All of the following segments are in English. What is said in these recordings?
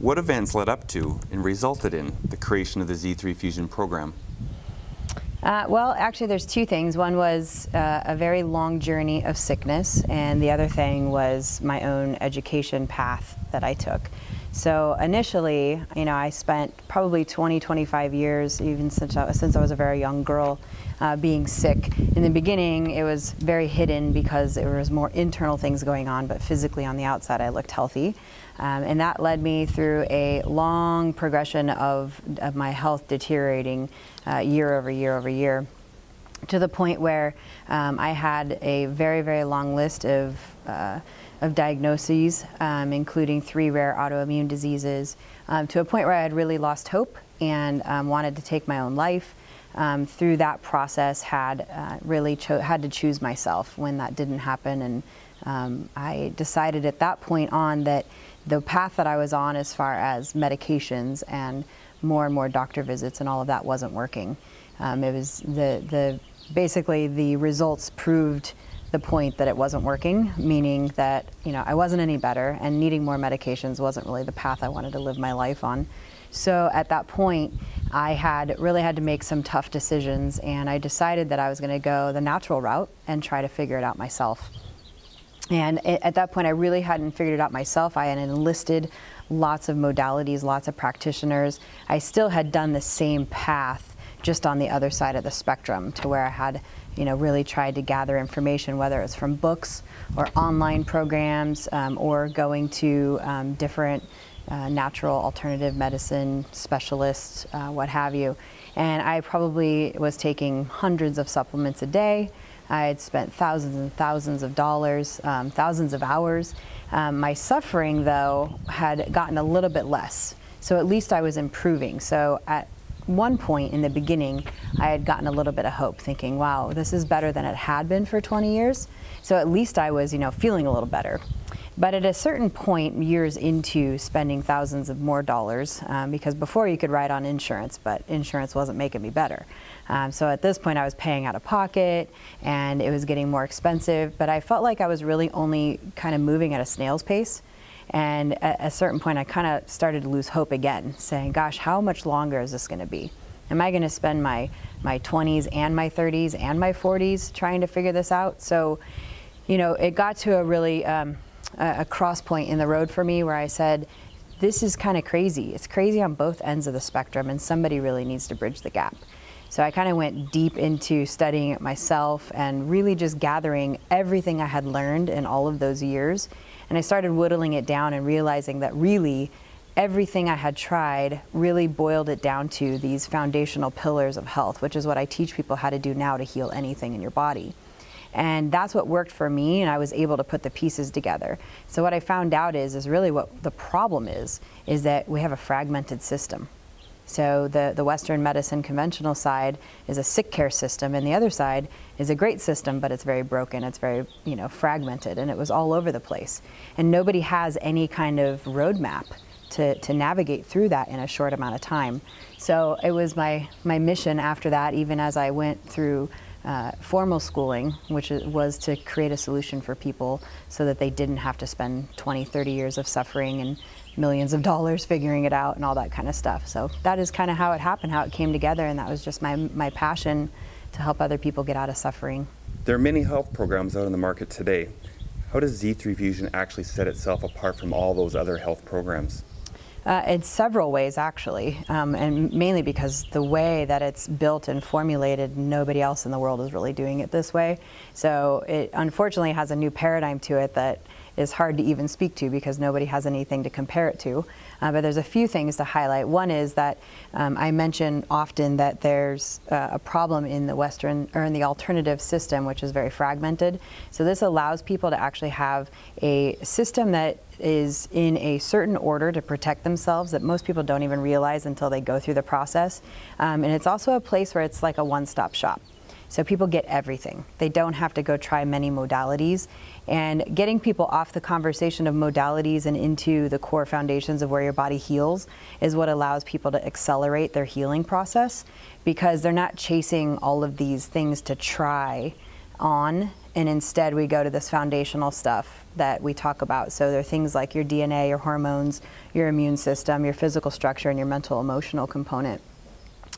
What events led up to and resulted in the creation of the Zhi3Fusion program? Well, actually there's two things. One was a very long journey of sickness, and the other thing was my own education path that I took. So initially, I spent probably 25 years, even since I was a very young girl, being sick. In the beginning, it was very hidden because there was more internal things going on, but physically on the outside, I looked healthy. And that led me through a long progression of my health deteriorating year over year over year, to the point where I had a very, very long list of diagnoses, including 3 rare autoimmune diseases, to a point where I had really lost hope and wanted to take my own life. Through that process, had really had to choose myself when that didn't happen, and I decided at that point on that the path that I was on as far as medications and more doctor visits and all of that wasn't working. It was basically the results proved the point that it wasn't working, meaning that I wasn't any better, and needing more medications wasn't really the path I wanted to live my life on. So at that point, I really had to make some tough decisions, and I decided that I was going to go the natural route and try to figure it out myself. And at that point, I really hadn't figured it out myself. I had enlisted lots of modalities, lots of practitioners. I still had done the same path, just on the other side of the spectrum, to where I had really tried to gather information, whether it's from books or online programs, or going to different natural alternative medicine specialists, what have you. And I probably was taking hundreds of supplements a day. I had spent thousands and thousands of dollars, thousands of hours. My suffering, though, had gotten a little bit less. So at least I was improving. So at one point in the beginning, I had gotten a little bit of hope, thinking, wow, this is better than it had been for 20 years. So at least I was, feeling a little better. But at a certain point, years into spending thousands of more dollars, because before you could ride on insurance, but insurance wasn't making me better. So at this point, I was paying out of pocket, and it was getting more expensive, but I felt like I was really only kind of moving at a snail's pace. And at a certain point, I kind of started to lose hope again, saying, gosh, how much longer is this going to be? Am I going to spend my 20s and my 30s and my 40s trying to figure this out? So, it got to a really a cross point in the road for me where I said, this is kind of crazy. It's crazy on both ends of the spectrum, and somebody really needs to bridge the gap. So I kind of went deep into studying it myself and really just gathering everything I had learned in all of those years. And I started whittling it down and realizing that really everything I had tried really boiled it down to these foundational pillars of health, which is what I teach people how to do now to heal anything in your body. And that's what worked for me, and I was able to put the pieces together. So what I found out is really what the problem is that we have a fragmented system. So the Western medicine conventional side is a sick care system, and the other side is a great system, but it's very broken, it's very fragmented, and it was all over the place. And nobody has any kind of roadmap to navigate through that in a short amount of time. So it was my mission after that, even as I went through formal schooling, which was to create a solution for people so that they didn't have to spend 20, 30 years of suffering and millions of dollars figuring it out and all that kind of stuff. So that is kind of how it happened, how it came together, and that was just my passion to help other people get out of suffering. There are many health programs out in the market today. How does Zhi3Fusion actually set itself apart from all those other health programs? In several ways, actually, and mainly because the way that it's built and formulated, nobody else in the world is really doing it this way. So it unfortunately has a new paradigm to it that is hard to even speak to because nobody has anything to compare it to. But there's a few things to highlight. One is that I mention often that there's a problem in the Western or in the alternative system, which is very fragmented. So this allows people to actually have a system that is in a certain order to protect themselves that most people don't even realize until they go through the process. And it's also a place where it's like a one-stop shop. So people get everything. They don't have to go try many modalities. And getting people off the conversation of modalities and into the core foundations of where your body heals is what allows people to accelerate their healing process, because they're not chasing all of these things to try on And instead we go to this foundational stuff that we talk about. So there are things like your DNA, your hormones, your immune system, your physical structure, and your mental emotional component.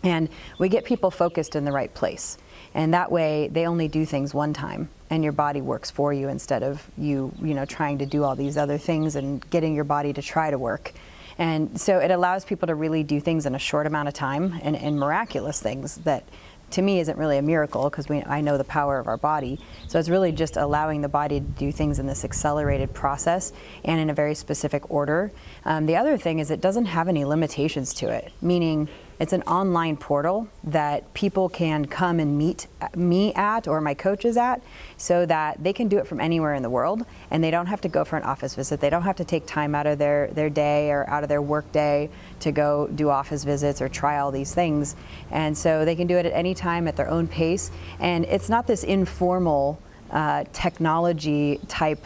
And we get people focused in the right place. And that way they only do things one time and your body works for you instead of you trying to do all these other things and getting your body to try to work. And so it allows people to really do things in a short amount of time and miraculous things that to me isn't really a miracle because I know the power of our body. So it's really just allowing the body to do things in this accelerated process and in a very specific order. The other thing is it doesn't have any limitations to it, meaning it's an online portal that people can come and meet me at or my coaches at so that they can do it from anywhere in the world and they don't have to go for an office visit. They don't have to take time out of their day or out of their work day to go do office visits or try all these things. And so they can do it at any time at their own pace. And it's not this informal technology type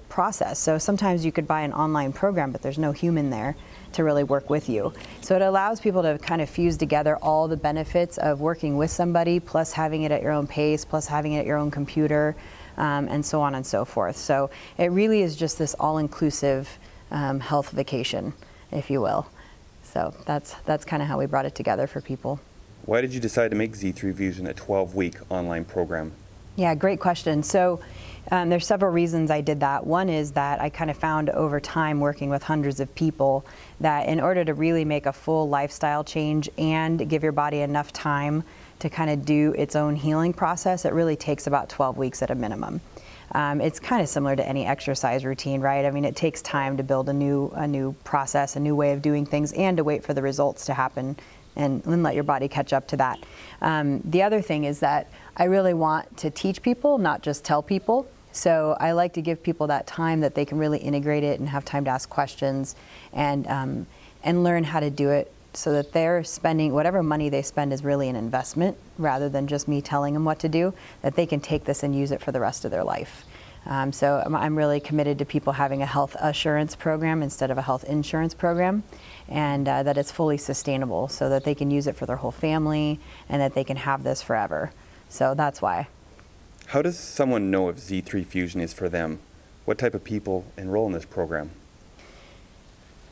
process. So sometimes you could buy an online program, but there's no human there to really work with you. So it allows people to kind of fuse together all the benefits of working with somebody, plus having it at your own pace, plus having it at your own computer, and so on and so forth. So it really is just this all-inclusive health vacation, if you will. So that's kind of how we brought it together for people. Why did you decide to make Zhi3Fusion a 12-week online program? Yeah, great question. So there's several reasons I did that. One is that I kind of found over time working with hundreds of people that in order to really make a full lifestyle change and give your body enough time to kind of do its own healing process, it really takes about 12 weeks at a minimum. It's kind of similar to any exercise routine, right? I mean, it takes time to build a new process, a new way of doing things, and to wait for the results to happen and let your body catch up to that. The other thing is that I really want to teach people, not just tell people. So I like to give people that time that they can really integrate it and have time to ask questions and learn how to do it so that they're spending, whatever money they spend is really an investment rather than just me telling them what to do, that they can take this and use it for the rest of their life. So I'm really committed to people having a health assurance program instead of a health insurance program, and that it's fully sustainable so that they can use it for their whole family and that they can have this forever. So that's why. How does someone know if Zhi3Fusion is for them? What type of people enroll in this program?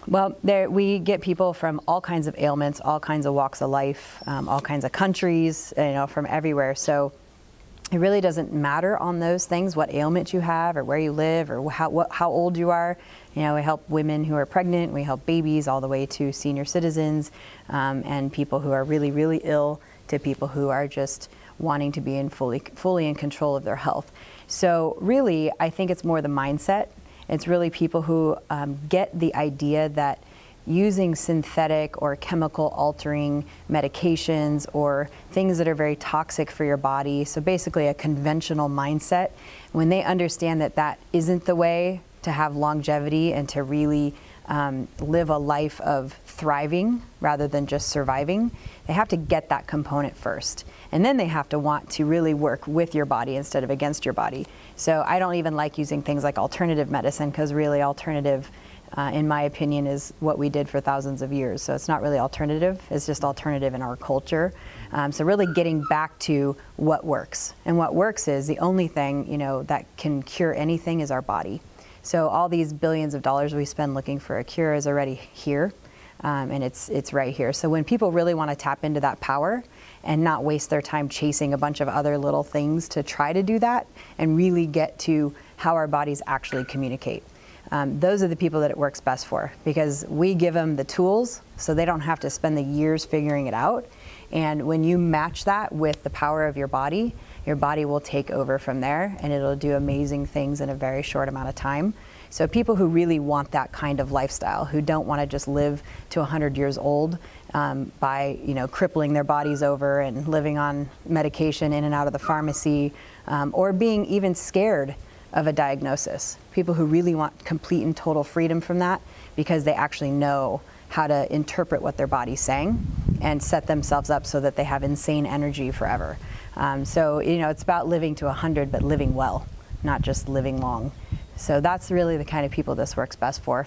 Well, we get people from all kinds of ailments, all kinds of walks of life, all kinds of countries, from everywhere. So it really doesn't matter on those things, what ailment you have or where you live or how old you are. We help women who are pregnant, we help babies all the way to senior citizens and people who are really, really ill to people who are just wanting to be fully in control of their health. So really, I think it's more the mindset. It's really people who get the idea that using synthetic or chemical altering medications or things that are very toxic for your body, so basically a conventional mindset, when they understand that that isn't the way to have longevity and to really live a life of thriving rather than just surviving, they have to get that component first. And then they have to want to really work with your body instead of against your body. So I don't even like using things like alternative medicine because really alternative, in my opinion, is what we did for thousands of years. So it's not really alternative, it's just alternative in our culture. So really getting back to what works. And what works is the only thing, that can cure anything is our body. So all these billions of dollars we spend looking for a cure is already here, and it's right here. So when people really want to tap into that power and not waste their time chasing a bunch of other little things to try to do that and really get to how our bodies actually communicate, those are the people that it works best for, because we give them the tools so they don't have to spend the years figuring it out. And when you match that with the power of your body will take over from there and it'll do amazing things in a very short amount of time. So people who really want that kind of lifestyle, who don't want to just live to 100 years old by crippling their bodies over and living on medication in and out of the pharmacy, or being even scared of a diagnosis. People who really want complete and total freedom from that because they actually know how to interpret what their body's saying and set themselves up so that they have insane energy forever. So it's about living to 100, but living well, not just living long. So that's really the kind of people this works best for.